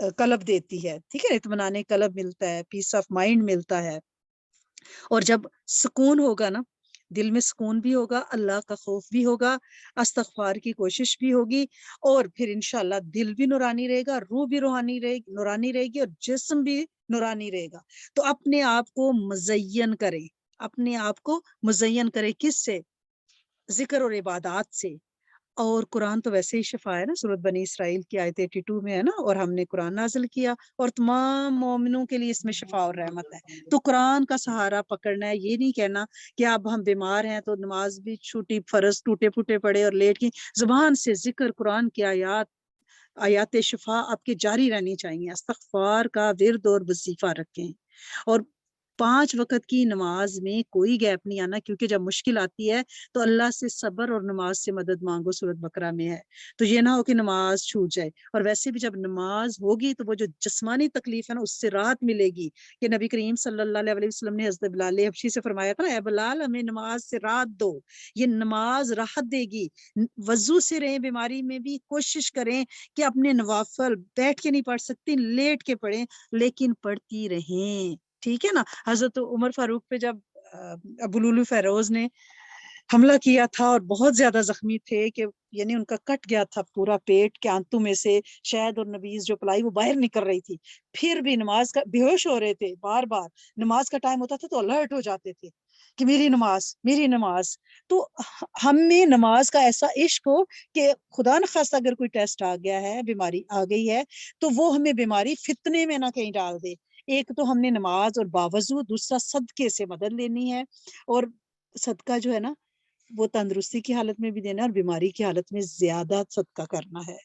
قلب دیتی ہے، ٹھیک ہے، اطمینان قلب ملتا ہے، پیس آف مائنڈ ملتا ہے. اور جب سکون ہوگا نا، دل میں سکون بھی ہوگا، اللہ کا خوف بھی ہوگا، استغفار کی کوشش بھی ہوگی، اور پھر انشاءاللہ دل بھی نورانی رہے گا، روح بھی نورانی رہے گی، اور جسم بھی نورانی رہے گا. تو اپنے آپ کو مزین کریں، اپنے آپ کو مزین کریں کس سے؟ ذکر اور عبادات سے. اور قرآن تو ویسے ہی شفا ہے نا، سورۃ بنی اسرائیل کی آیت 82 میں ہے نا، اور ہم نے قرآن نازل کیا اور تمام مومنوں کے لیے اس میں شفا اور رحمت ہے. تو قرآن کا سہارا پکڑنا ہے، یہ نہیں کہنا کہ اب ہم بیمار ہیں تو نماز بھی چھوٹی، فرض ٹوٹے پھوٹے پڑے اور لیٹ کی. زبان سے ذکر قرآن کی آیات شفا آپ کے جاری رہنی چاہیے. استغفار کا ورد اور وظیفہ رکھیں. اور 5 وقت کی نماز میں کوئی گیپ نہیں آنا، کیونکہ جب مشکل آتی ہے تو اللہ سے صبر اور نماز سے مدد مانگو، سورۃ بقرہ میں ہے. تو یہ نہ ہو کہ نماز چھوٹ جائے. اور ویسے بھی جب نماز ہوگی تو وہ جو جسمانی تکلیف ہے نا، اس سے راحت ملے گی. کہ نبی کریم صلی اللہ علیہ وسلم نے حضرت بلال حبشی سے فرمایا تھا، اے بلال ہمیں نماز سے راحت دو. یہ نماز راحت دے گی. وضو سے رہیں، بیماری میں بھی کوشش کریں کہ اپنے نوافل بیٹھ کے نہیں پڑھ سکتی، لیٹ کے پڑھیں، لیکن پڑھتی رہیں. ٹھیک ہے نا. حضرت عمر فاروق پہ جب ابو لولو فیروز نے حملہ کیا تھا اور بہت زیادہ زخمی تھے، کہ یعنی ان کا کٹ گیا تھا پورا پیٹ کے آنتوں میں سے شہد اور نبیذ جو پلائی وہ باہر نکل رہی تھی، پھر بھی نماز کا بے ہوش ہو رہے تھے، بار بار نماز کا ٹائم ہوتا تھا تو الرٹ ہو جاتے تھے کہ میری نماز میری نماز. تو ہم میں نماز کا ایسا عشق ہو کہ خدا نخواستہ اگر کوئی ٹیسٹ آ گیا ہے، بیماری آ گئی ہے، تو وہ ہمیں بیماری فتنے میں نہ کہیں ڈال دے. ایک تو ہم نے نماز اور باوضو، دوسرا صدقے سے مدد لینی ہے. اور صدقہ جو ہے نا، وہ تندرستی کی حالت میں بھی دینا ہے اور بیماری کی حالت میں زیادہ صدقہ کرنا ہے.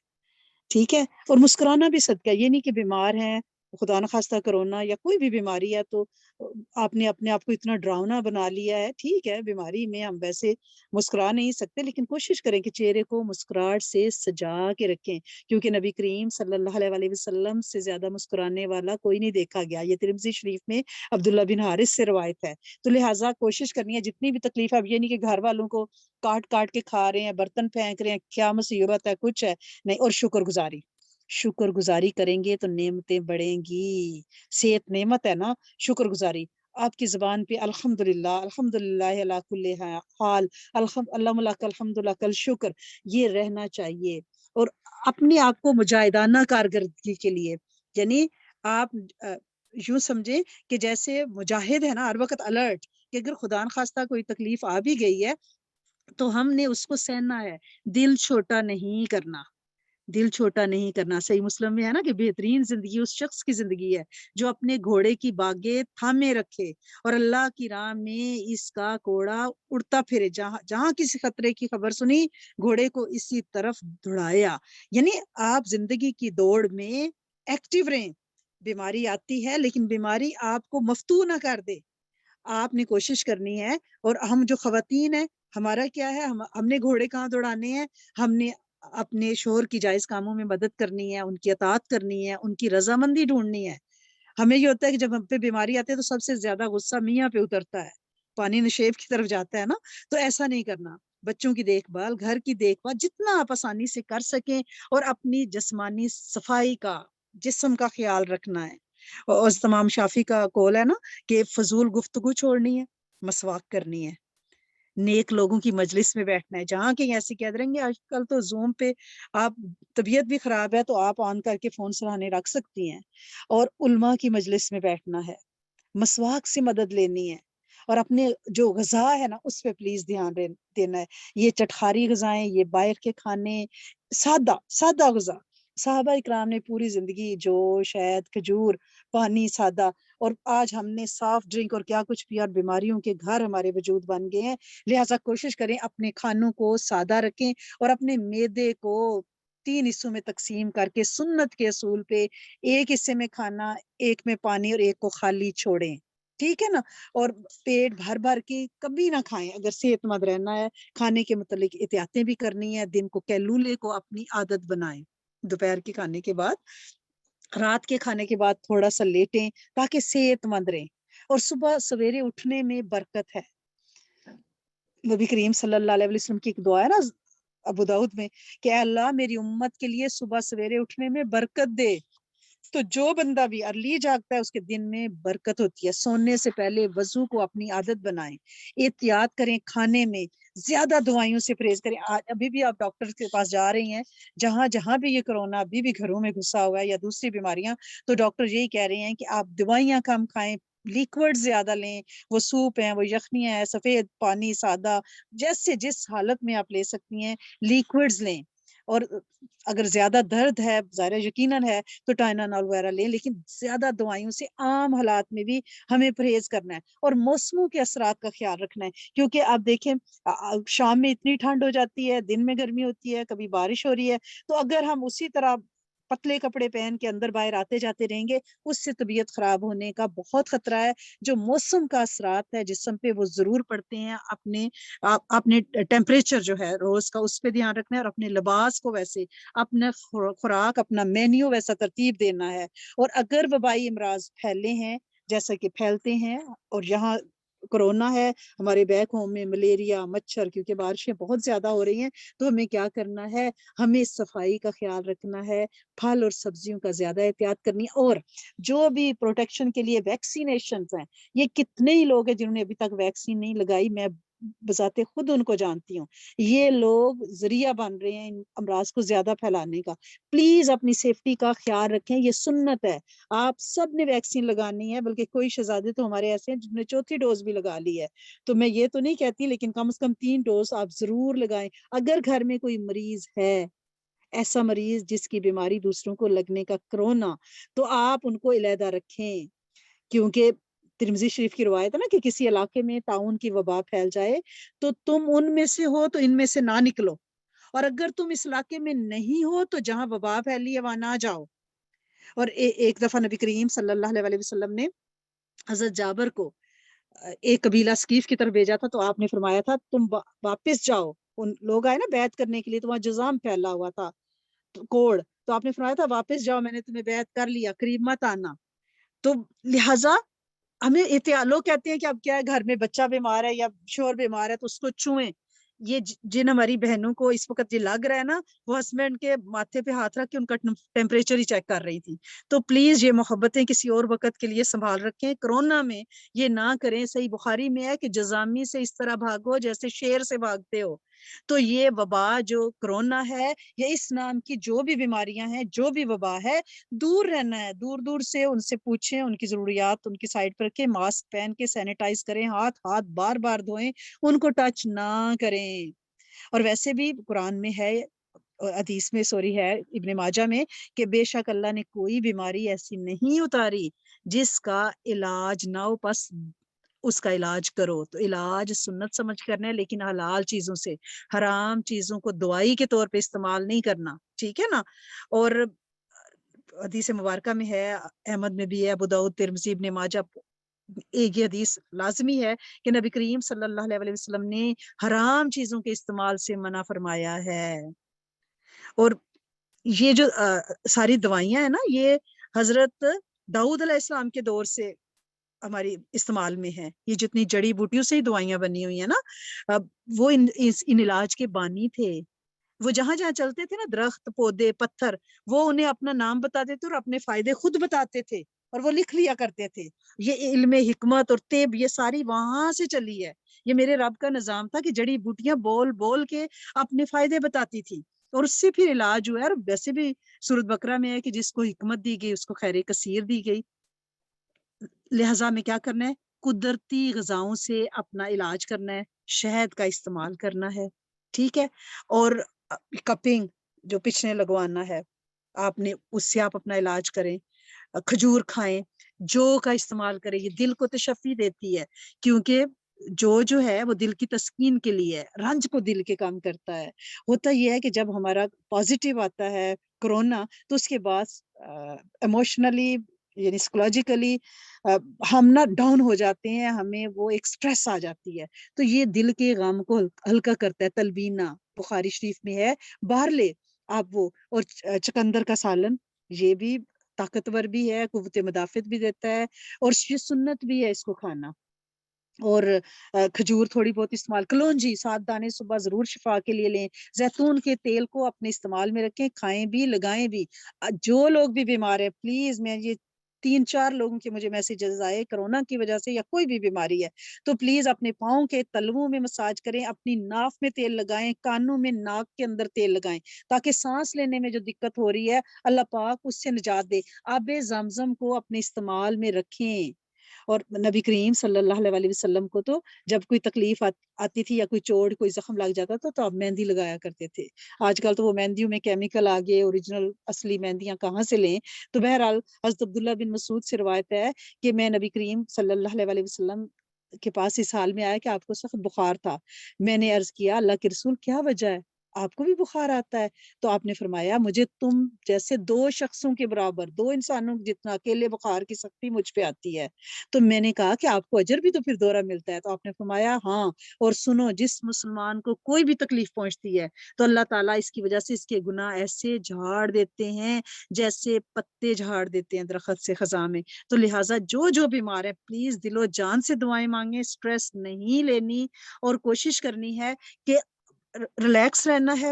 ٹھیک ہے. اور مسکرانا بھی صدقہ. یہ نہیں کہ بیمار ہیں، خدا نخواستہ کرونا یا کوئی بھی بیماری ہے تو آپ نے اپنے آپ کو اتنا ڈراؤنا بنا لیا ہے. ٹھیک ہے، بیماری میں ہم ویسے مسکرا نہیں سکتے، لیکن کوشش کریں کہ چہرے کو مسکراہٹ سے سجا کے رکھیں، کیونکہ نبی کریم صلی اللہ علیہ وسلم سے زیادہ مسکرانے والا کوئی نہیں دیکھا گیا. یہ ترمذی شریف میں عبداللہ بن حارث سے روایت ہے. تو لہٰذا کوشش کرنی ہے جتنی بھی تکلیف ہے. اب یہ نہیں کہ گھر والوں کو کاٹ کاٹ کے کھا رہے ہیں، برتن پھینک رہے ہیں، کیا مصیبت ہے، کچھ ہے نہیں. اور شکر گزاری کریں گے تو نعمتیں بڑھیں گی. صحت نعمت ہے نا. شکر گزاری آپ کی زبان پہ الحمدللہ، الحمدللہ علی کل حال، اللہم لک الحمد لک الشکر، یہ رہنا چاہیے. اور اپنے آپ کو مجاہدانہ کارکردگی کے لیے، یعنی آپ یوں سمجھیں کہ جیسے مجاہد ہے نا، ہر وقت الرٹ، کہ اگر خدا نخواستہ کوئی تکلیف آ بھی گئی ہے تو ہم نے اس کو سہنا ہے. دل چھوٹا نہیں کرنا، دل چھوٹا نہیں کرنا. صحیح مسلم میں ہے نا کہ بہترین زندگی اس شخص کی زندگی ہے جو اپنے گھوڑے کی باگیں تھامے رکھے اور اللہ کی راہ میں اس کا کوڑا اڑتا پھرے. جہاں کسی خطرے کی خبر سنی، گھوڑے کو اسی طرف دوڑایا. یعنی آپ زندگی کی دوڑ میں ایکٹیو رہیں. بیماری آتی ہے لیکن بیماری آپ کو مفتو نہ کر دے. آپ نے کوشش کرنی ہے. اور ہم جو خواتین ہیں، ہمارا کیا ہے، ہم نے گھوڑے کہاں دوڑانے ہیں؟ ہم نے اپنے شوہر کی جائز کاموں میں مدد کرنی ہے، ان کی اطاعت کرنی ہے، ان کی رضامندی ڈھونڈنی ہے. ہمیں یہ ہوتا ہے کہ جب ہم پہ بیماری آتی ہے تو سب سے زیادہ غصہ میاں پہ اترتا ہے، پانی نشیب کی طرف جاتا ہے نا. تو ایسا نہیں کرنا. بچوں کی دیکھ بھال، گھر کی دیکھ بھال جتنا آپ آسانی سے کر سکیں، اور اپنی جسمانی صفائی کا، جسم کا خیال رکھنا ہے. اور تمام شافی کا قول ہے نا کہ فضول گفتگو چھوڑنی ہے، مسواک کرنی ہے، نیک لوگوں کی مجلس میں بیٹھنا ہے. جہاں کہیں ایسے کہہ دیں گے، آج کل تو زوم پہ آپ طبیعت بھی خراب ہے تو آپ آن کر کے فون سرانے رکھ سکتی ہیں. اور علماء کی مجلس میں بیٹھنا ہے، مسواک سے مدد لینی ہے. اور اپنے جو غذا ہے نا اس پہ پلیز دھیان دینا ہے. یہ چٹخاری غذائیں، یہ باہر کے کھانے، سادہ غذا. صحابہ اکرام نے پوری زندگی جو شہد، کھجور، پانی سادہ، اور آج ہم نے صاف ڈرنک اور کیا کچھ پیا، اور بیماریوں کے گھر ہمارے وجود بن گئے ہیں. لہٰذا کوشش کریں اپنے کھانوں کو سادہ رکھیں، اور اپنے معدے کو 3 حصوں میں تقسیم کر کے سنت کے اصول پہ ایک حصے میں کھانا، ایک میں پانی، اور ایک کو خالی چھوڑیں. ٹھیک ہے نا. اور پیٹ بھر بھر کے کبھی نہ کھائیں. اگر صحت مند رہنا ہے، کھانے کے متعلق احتیاطیں بھی کرنی ہے. دن کو کیلولے کو اپنی عادت بنائیں. دوپہر کے کھانے کے بعد، رات کے کھانے کے بعد تھوڑا سا لیٹیں تاکہ صحت مند رہیں. اور صبح سویرے اٹھنے میں برکت ہے. نبی کریم صلی اللہ علیہ وسلم کی ایک دعا ہے نا ابو داؤد میں کہ اے اللہ میری امت کے لیے صبح سویرے اٹھنے میں برکت دے. تو جو بندہ بھی ارلی جاگتا ہے اس کے دن میں برکت ہوتی ہے. سونے سے پہلے وضو کو اپنی عادت بنائیں, احتیاط کریں کھانے میں, زیادہ دوائیوں سے پرہیز کریں. ابھی بھی آپ ڈاکٹر کے پاس جا رہی ہیں, جہاں جہاں بھی یہ کرونا ابھی بھی گھروں میں گھسا ہوا ہے یا دوسری بیماریاں, تو ڈاکٹر یہی کہہ رہے ہیں کہ آپ دوائیاں کم کھائیں, لیکوڈ زیادہ لیں, وہ سوپ ہیں, وہ یخنیاں ہیں, سفید پانی, سادہ, جیسے جس حالت میں آپ لے سکتی ہیں لیکوڈز لیں. اور اگر زیادہ درد ہے, ظاہر یقیناً ہے, تو ٹائنانول وغیرہ لیں, لیکن زیادہ دوائیوں سے عام حالات میں بھی ہمیں پرہیز کرنا ہے. اور موسموں کے اثرات کا خیال رکھنا ہے, کیونکہ آپ دیکھیں شام میں اتنی ٹھنڈ ہو جاتی ہے, دن میں گرمی ہوتی ہے, کبھی بارش ہو رہی ہے. تو اگر ہم اسی طرح پتلے کپڑے پہن کے اندر باہر آتے جاتے رہیں گے, اس سے طبیعت خراب ہونے کا بہت خطرہ ہے. جو موسم کا اثرات ہے جسم پہ وہ ضرور پڑتے ہیں. اپنے ٹیمپریچر جو ہے روز کا اس پہ دھیان رکھنا ہے, اور اپنے لباس کو ویسے, اپنا خوراک, اپنا مینیو ویسا ترتیب دینا ہے. اور اگر وبائی امراض پھیلے ہیں جیسا کہ پھیلتے ہیں, اور یہاں کرونا ہے, ہمارے بیک ہوم میں ملیریا, مچھر, کیونکہ بارشیں بہت زیادہ ہو رہی ہیں, تو ہمیں کیا کرنا ہے, ہمیں صفائی کا خیال رکھنا ہے, پھل اور سبزیوں کا زیادہ احتیاط کرنی ہے. اور جو بھی پروٹیکشن کے لیے ویکسینیشن ہیں, یہ کتنے ہی لوگ ہیں جنہوں نے ابھی تک ویکسین نہیں لگائی, میں بذات خود ان کو جانتی ہوں. یہ لوگ ذریعہ بن رہے ہیں ان امراض کو زیادہ پھیلانے کا. پلیز اپنی سیفٹی کا خیال رکھیں, یہ سنت ہے. آپ سب نے ویکسین لگانی ہے, بلکہ کوئی شہزادے تو ہمارے ایسے ہیں جنہوں نے چوتھی ڈوز بھی لگا لی ہے. تو میں یہ تو نہیں کہتی, لیکن کم سے کم 3 ڈوز آپ ضرور لگائیں. اگر گھر میں کوئی مریض ہے, ایسا مریض جس کی بیماری دوسروں کو لگنے کا کرونا, تو آپ ان کو علیحدہ رکھیں. کیونکہ ترمذی شریف کی روایت ہے نا کہ کسی علاقے میں طاعون کی وبا پھیل جائے تو تم ان میں سے ہو تو ان میں سے نہ نکلو, اور اگر تم اس علاقے میں نہیں ہو تو جہاں وبا پھیلی ہے وہاں نہ جاؤ. اور ایک دفعہ نبی کریم صلی اللہ علیہ وسلم نے حضرت جابر کو ایک قبیلہ سکیف کی طرف بھیجا تھا, تو آپ نے فرمایا تھا تم واپس جاؤ. ان لوگ آئے نا بیعت کرنے کے لیے, تو وہاں جزام پھیلا ہوا تھا, کوڑ, تو آپ نے فرمایا تھا واپس جاؤ, میں نے تمہیں بیعت کر لیا, قریب مت آنا. تو لہٰذا ہمیں احتیاط, لوگ کہتے ہیں کہ اب کیا ہے, گھر میں بچہ بیمار ہے یا شوہر بیمار ہے تو اس کو چھوئیں. یہ جن ہماری بہنوں کو اس وقت یہ لگ رہا ہے نا, وہ ہسبینڈ کے ماتھے پہ ہاتھ رکھ کے ان کا ٹیمپریچر ہی چیک کر رہی تھی. تو پلیز یہ محبتیں کسی اور وقت کے لیے سنبھال رکھیں, کرونا میں یہ نہ کریں. صحیح بخاری میں ہے کہ جزامی سے اس طرح بھاگو جیسے شیر سے بھاگتے ہو. تو یہ وبا جو کرونا ہے, یا اس نام کی جو بھی بیماریاں ہیں, جو بھی وبا ہے, دور رہنا ہے. دور دور سے ان سے پوچھیں, ان کی ضروریات ان کی سائڈ پر رکھیں, ماسک پہن کے سینیٹائز کریں, ہاتھ بار بار دھوئیں, ان کو ٹچ نہ کریں. اور ویسے بھی قرآن میں ہے, حدیث میں ہے ابن ماجہ میں, کہ بے شک اللہ نے کوئی بیماری ایسی نہیں اتاری جس کا علاج نہ ہو, پس اس کا علاج کرو. تو علاج سنت سمجھ کرنا ہے, لیکن حلال چیزوں سے, حرام چیزوں کو دوائی کے طور پہ استعمال نہیں کرنا, ٹھیک ہے نا. اور حدیث مبارکہ میں ہے, احمد میں بھی ہے, ابو داؤد, ترمذی, ابن ماجہ, ایک یہ حدیث لازمی ہے کہ نبی کریم صلی اللہ علیہ وسلم نے حرام چیزوں کے استعمال سے منع فرمایا ہے. اور یہ جو ساری دوائیاں ہیں نا, یہ حضرت داؤد علیہ السلام کے دور سے ہماری استعمال میں ہے. یہ جتنی جڑی بوٹیوں سے ہی دوائیاں بنی ہوئی ہیں نا, وہ ان علاج کے بانی تھے. وہ جہاں جہاں چلتے تھے نا, درخت, پودے, پتھر, وہ انہیں اپنا نام بتاتے تھے اور اپنے فائدے خود بتاتے تھے, اور وہ لکھ لیا کرتے تھے. یہ علم حکمت اور طب یہ ساری وہاں سے چلی ہے. یہ میرے رب کا نظام تھا کہ جڑی بوٹیاں بول بول کے اپنے فائدے بتاتی تھی, اور اس سے پھر علاج ہوا ہے. اور ویسے بھی سورۃ بقرہ میں ہے کہ جس کو حکمت دی گئی اس کو خیر کثیر دی گئی. لہٰذا میں کیا کرنا ہے, قدرتی غذاؤں سے اپنا علاج کرنا ہے, شہد کا استعمال کرنا ہے, ٹھیک ہے. اور کپنگ جو پچھنے لگوانا ہے آپ نے, اس سے آپ اپنا علاج کریں. کھجور کھائیں, جو کا استعمال کریں, یہ دل کو تشفی دیتی ہے, کیونکہ جو ہے وہ دل کی تسکین کے لیے ہے, رنج کو دل کے کام کرتا ہے. ہوتا یہ ہے کہ جب ہمارا پازیٹیو آتا ہے کرونا, تو اس کے بعد ایموشنلی یعنی سائیکولوجیکلی ہم نا ڈاؤن ہو جاتے ہیں, ہمیں وہ ایک سٹریس آ جاتی ہے. تو یہ دل کے غم کو ہلکا کرتا ہے. تلبینہ بخاری شریف میں ہے, باہر لے آپ وہ, اور چقندر کا سالن, یہ بھی طاقتور بھی ہے, قوت مدافعت بھی دیتا ہے, اور یہ سنت بھی ہے اس کو کھانا. اور کھجور تھوڑی بہت استعمال، کلونجی 7 دانے صبح ضرور شفا کے لیے لیں، زیتون کے تیل کو اپنے استعمال میں رکھیں، کھائیں بھی لگائیں بھی۔ جو لوگ بھی بیمار ہیں پلیز، میں یہ 3-4 لوگوں کے مجھے میسیجز آئے کرونا کی وجہ سے یا کوئی بھی بیماری ہے تو پلیز اپنے پاؤں کے تلووں میں مساج کریں، اپنی ناف میں تیل لگائیں، کانوں میں ناک کے اندر تیل لگائیں تاکہ سانس لینے میں جو دقت ہو رہی ہے اللہ پاک اس سے نجات دے۔ آب زمزم کو اپنے استعمال میں رکھیں۔ اور نبی کریم صلی اللہ علیہ وسلم کو تو جب کوئی تکلیف آتی تھی یا کوئی چوٹ کوئی زخم لگ جاتا تھا تو آپ مہندی لگایا کرتے تھے۔ آج کل تو وہ مہندیوں میں کیمیکل آ گئے، اوریجنل اصلی مہندیاں کہاں سے لیں؟ تو بہرحال حضرت عبداللہ بن مسعود سے روایت ہے کہ میں نبی کریم صلی اللہ علیہ وسلم کے پاس اس حال میں آیا کہ آپ کو سخت بخار تھا۔ میں نے عرض کیا اللہ کے رسول کیا وجہ ہے، آپ کو بھی بخار آتا ہے؟ تو آپ نے فرمایا مجھے تم جیسے 2 شخصوں کے برابر، 2 انسانوں جتنا اکیلے بخار کی سختی مجھ پہ آتی ہے۔ تو میں نے کہا کہ آپ کو اجر بھی تو پھر دوہرا ملتا ہے؟ تو آپ نے فرمایا ہاں، اور سنو جس مسلمان کو کوئی بھی تکلیف پہنچتی ہے تو اللہ تعالیٰ اس کی وجہ سے اس کے گناہ ایسے جھاڑ دیتے ہیں جیسے پتے جھاڑ دیتے ہیں درخت سے خزاں میں۔ تو لہٰذا جو بیمار ہے پلیز دل و جان سے دعائیں مانگیں، سٹریس نہیں لینی اور کوشش کرنی ہے کہ ریلیکس رہنا ہے،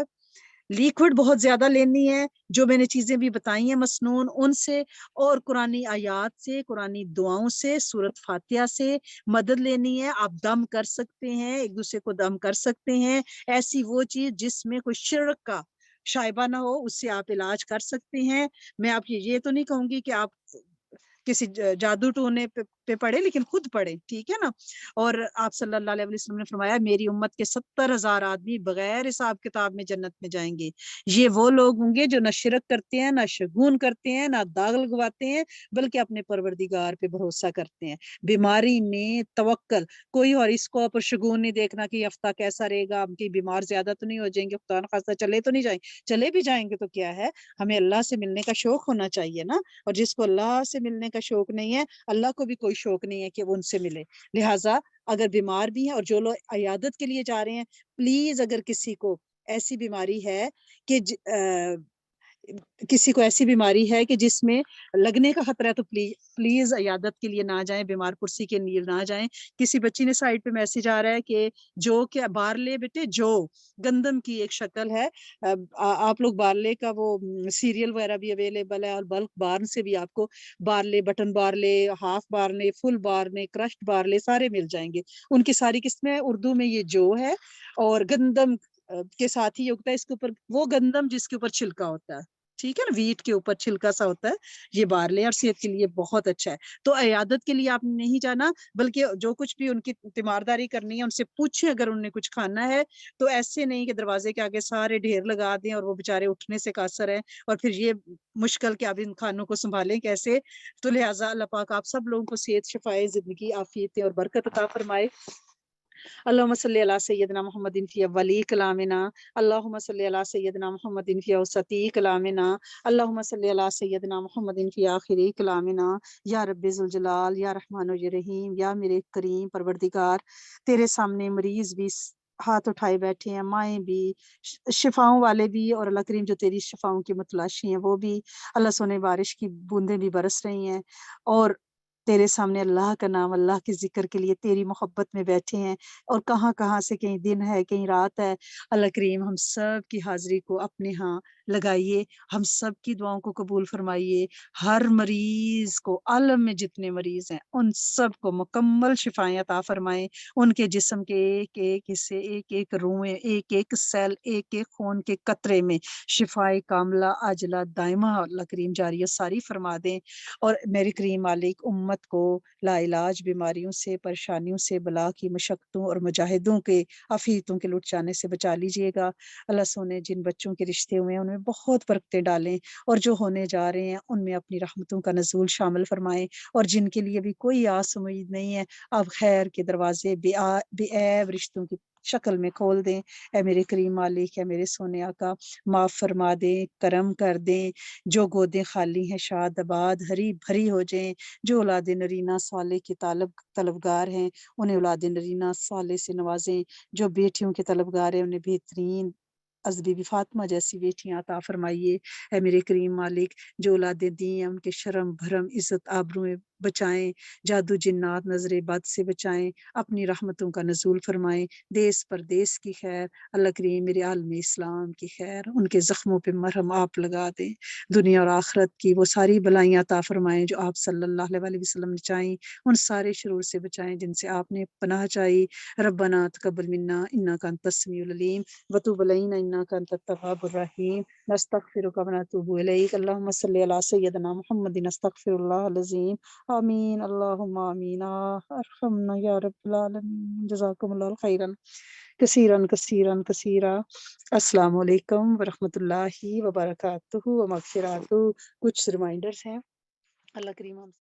لیکوڈ بہت زیادہ لینی ہے، جو میں نے چیزیں بھی بتائی ہیں مسنون ان سے، اور قرآنی آیات سے، قرآنی دعاؤں سے، سورت فاتحہ سے مدد لینی ہے۔ آپ دم کر سکتے ہیں، ایک دوسرے کو دم کر سکتے ہیں، ایسی وہ چیز جس میں کوئی شرک کا شائبہ نہ ہو اس سے آپ علاج کر سکتے ہیں۔ میں آپ یہ تو نہیں کہوں گی کہ آپ کسی جادو ٹونے پہ پڑھے، لیکن خود پڑھے، ٹھیک ہے نا۔ اور آپ صلی اللہ علیہ وسلم نے فرمایا میری امت کے 70,000 آدمی بغیر حساب کتاب میں جنت میں جائیں گے۔ یہ وہ لوگ ہوں گے جو نہ شرک کرتے ہیں، نہ شگون کرتے ہیں، نہ داغ لگواتے ہیں، بلکہ اپنے پروردگار پہ بھروسہ کرتے ہیں۔ بیماری میں توکل، کوئی اور اس کو پر شگون نہیں دیکھنا کہ ہفتہ کیسا رہے گا، ہم کی بیمار زیادہ تو نہیں ہو جائیں گے، خدا نخواستہ چلے تو نہیں جائیں، چلے بھی جائیں گے تو کیا ہے، ہمیں اللہ سے ملنے کا شوق ہونا چاہیے نا۔ اور جس کو اللہ سے ملنے کا شوق نہیں ہے اللہ کو بھی کوئی شوق نہیں ہے کہ وہ ان سے ملے۔ لہٰذا اگر بیمار بھی ہیں اور جو لوگ عیادت کے لیے جا رہے ہیں پلیز، اگر کسی کو ایسی بیماری ہے کہ کسی کو ایسی بیماری ہے کہ جس میں لگنے کا خطرہ ہے تو پلیز عیادت کے لیے نہ جائیں، بیمار پرسی کے لیے نہ جائیں۔ کسی بچی نے سائٹ پہ میسج آ رہا ہے کہ جو کیا بارلے بیٹے، جو گندم کی ایک شکل ہے، آپ لوگ بارلے کا وہ سیریل وغیرہ بھی اویلیبل ہے، اور بلک بارن سے بھی آپ کو barley, button barley, half barley, full barley, crushed barley سارے مل جائیں گے۔ ان کی ساری قسمیں اردو میں یہ جو ہے، اور گندم کے ساتھ ہی یہ اگتا ہے، اس کے اوپر وہ گندم جس کے اوپر چھلکا ہوتا ہے، ٹھیک ہے نا، ویٹ کے اوپر چھلکا سا ہوتا ہے، یہ بارلے، اور صحت کے لیے بہت اچھا ہے۔ تو عیادت کے لیے آپ نے نہیں جانا، بلکہ جو کچھ بھی ان کی تیمارداری کرنی ہے ان سے پوچھیں، اگر انہوں نے کچھ کھانا ہے تو ایسے نہیں کہ دروازے کے آگے سارے ڈھیر لگا دیں اور وہ بےچارے اٹھنے سے قاصر ہیں، اور پھر یہ مشکل کہ اب ان کھانوں کو سنبھالیں کیسے۔ تو لہٰذا اللہ پاک آپ سب لوگوں کو صحت، شفائے زندگی، عافیت اور برکت عطا فرمائے۔ اللہم صلی علی سیدنا محمد فی اولی کلامنا، اللہم صلی علی سیدنا محمد فی اوسطی کلامنا، اللہم صلی علی سیدنا محمد فی آخری کلامنا۔ یا رب ذوالجلال، یا رحمان و یا رحیم، یا میرے کریم پروردگار، تیرے سامنے مریض بھی ہاتھ اٹھائے بیٹھے ہیں، مائیں بھی، شفاؤں والے بھی، اور اللہ کریم جو تیری شفاؤں کی متلاشی ہیں وہ بھی، اللہ سونے بارش کی بوندیں بھی برس رہی ہیں، اور تیرے سامنے اللہ کا نام، اللہ کے ذکر کے لیے تیری محبت میں بیٹھے ہیں، اور کہاں کہاں سے کہیں دن ہے کہیں رات ہے۔ اللہ کریم ہم سب کی حاضری کو اپنے ہاں لگائیے، ہم سب کی دعاؤں کو قبول فرمائیے، ہر مریض کو، عالم میں جتنے مریض ہیں ان سب کو مکمل شفائیں عطا فرمائیں، ان کے جسم کے ایک ایک حصے، ایک ایک روئیں، ایک ایک سیل، ایک ایک خون کے قطرے میں شفائے کاملہ عاجلہ دائمہ اللہ کریم جاری ساری فرما دیں، اور میری کریم مالک امت کو لا علاج بیماریوں سے، پریشانیوں سے، بلا کی مشقتوں اور مجاہدوں کے عفیتوں کے لٹ جانے سے بچا لیجئے گا۔ اللہ سونے جن بچوں کے رشتے ہوئے ہیں ان میں بہت برکتیں ڈالیں، اور جو ہونے جا رہے ہیں ان میں اپنی رحمتوں کا نزول شامل فرمائیں، اور جن کے لیے بھی کوئی آس امید نہیں ہے اب خیر کے دروازے بے عیب رشتوں کی شکل میں کھول دیں۔ اے میرے کریم مالک، اے میرے سونے آقا، معاف فرما دیں، کرم کر دیں، جو گودیں خالی ہیں شاد آباد ہری بھری ہو جائیں، جو اولاد نرینہ صالح کے طلبگار ہیں انہیں اولاد نرینہ صالح سے نوازیں، جو بیٹیوں کے طلبگار ہیں انہیں بہترین از بی بی فاطمہ جیسی بیٹیاں عطا فرمائیے۔ اے میرے کریم مالک، جو اولادیں دی ہیں ان کے شرم بھرم عزت آبرو میں بچائیں، جادو جنات نظر بد سے بچائیں، اپنی رحمتوں کا نزول فرمائیں، دیس پردیس کی خیر، اللہ کریم میرے عالم اسلام کی خیر، ان کے زخموں پہ مرہم آپ لگا دیں، دنیا اور آخرت کی وہ ساری بلائیاں عطا فرمائیں جو آپ صلی اللہ علیہ وسلم نے چاہیں، ان سارے شرور سے بچائیں جن سے آپ نے پناہ چاہی۔ ربنا تقبل منا انک انت السمیع العلیم وتب علینا انک انت التواب الرحیم نستغفرک ونتوب الیک اللهم صل علی سیدنا محمد نستغفر اللہ العظیم آمین اللہم آمین ارحمنا یا رب العالمین جزاکم اللہ خیرا کثیرا کثیرا کثیرا۔ السلام علیکم ورحمۃ اللہ وبرکاتہ و مغفراتہ۔ کچھ ریمائنڈرز ہیں، اللہ کریم